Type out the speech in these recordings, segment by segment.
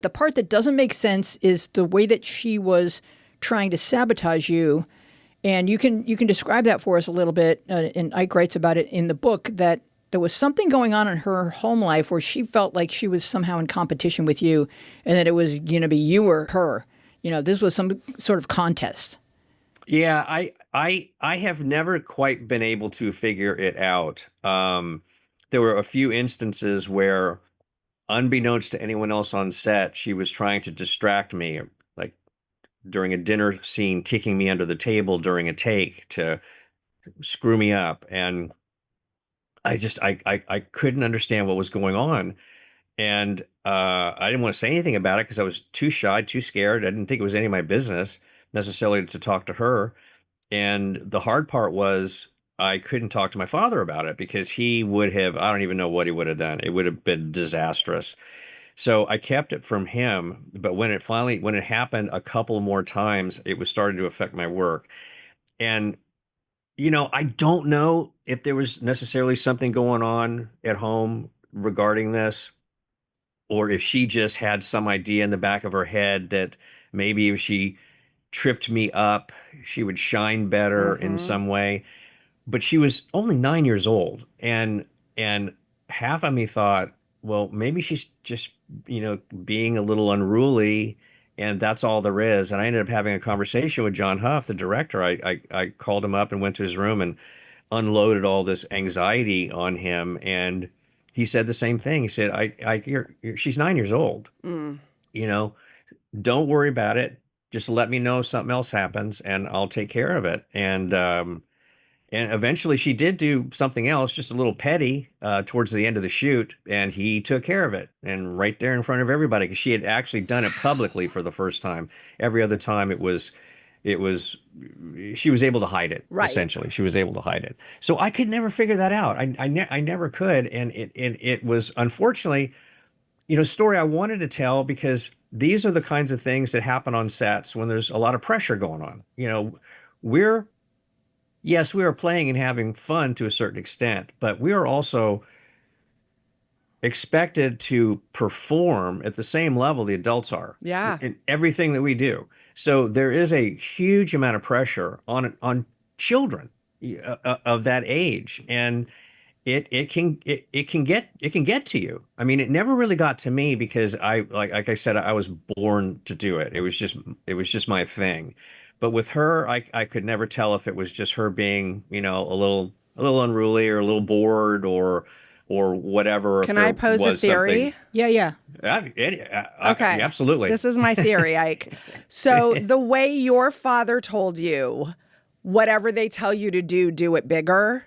The part that doesn't make sense is the way that she was trying to sabotage you. And you can describe that for us a little bit. And Ike writes about it in the book that there was something going on in her home life where she felt like she was somehow in competition with you and that it was going to be you or her. This was some sort of contest. Yeah, I have never quite been able to figure it out. There were a few instances where, unbeknownst to anyone else on set, she was trying to distract me, like during a dinner scene, kicking me under the table during a take to screw me up. And I couldn't understand what was going on. And I didn't want to say anything about it because I was too shy, too scared. I didn't think it was any of my business necessarily to talk to her. And the hard part was I couldn't talk to my father about it because he would have, I don't even know what he would have done. It would have been disastrous. So I kept it from him. But when it happened a couple more times, it was starting to affect my work. And, I don't know if there was necessarily something going on at home regarding this, or if she just had some idea in the back of her head that maybe if she tripped me up, she would shine better in some way. But she was only 9 years old, and half of me thought, well, maybe she's just being a little unruly, and that's all there is. And I ended up having a conversation with John Huff, the director. I called him up and went to his room and unloaded all this anxiety on him, and he said the same thing. He said, she's 9 years old. You know, don't worry about it. Just let me know if something else happens and I'll take care of it. And eventually she did do something else, just a little petty, towards the end of the shoot, and he took care of it. And right there in front of everybody, because she had actually done it publicly for the first time. Every other time she was able to hide it. Right. Essentially. She was able to hide it. So I could never figure that out. I never could. And it was, unfortunately, a story I wanted to tell, because these are the kinds of things that happen on sets when there's a lot of pressure going on. Yes, we are playing and having fun to a certain extent, but we are also expected to perform at the same level the adults are. Yeah. In everything that we do. So there is a huge amount of pressure on children of that age, and it can get to you. I mean, it never really got to me because like I said, I was born to do it. It was just my thing. But with her, I could never tell if it was just her being, a little unruly or a little bored or whatever. Can I pose a theory? Yeah. Okay. Absolutely. This is my theory, Ike. So the way your father told you, whatever they tell you to do, do it bigger.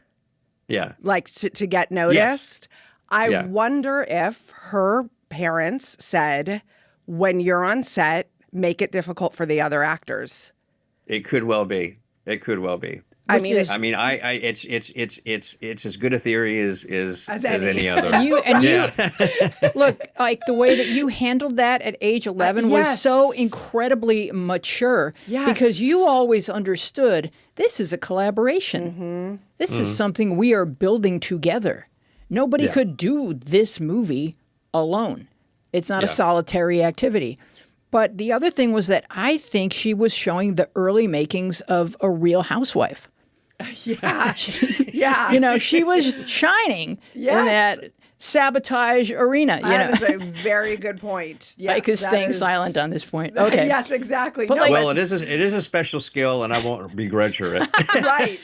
Yeah. Like to get noticed. Yes. I wonder if her parents said, when you're on set, make it difficult for the other actors. It could well be. It's as good a theory as any other. Look, like the way that you handled that at age 11 was so incredibly mature. Yes. Because you always understood this is a collaboration. Mm-hmm. This is something we are building together. Nobody could do this movie alone. It's not a solitary activity. But the other thing was that I think she was showing the early makings of a real housewife. Yeah. She was shining in that Sabotage arena. That is a very good point. Yes, Ike is staying silent on this point. Okay. Yes, exactly. Well, it is a special skill, and I won't begrudge her it. Right.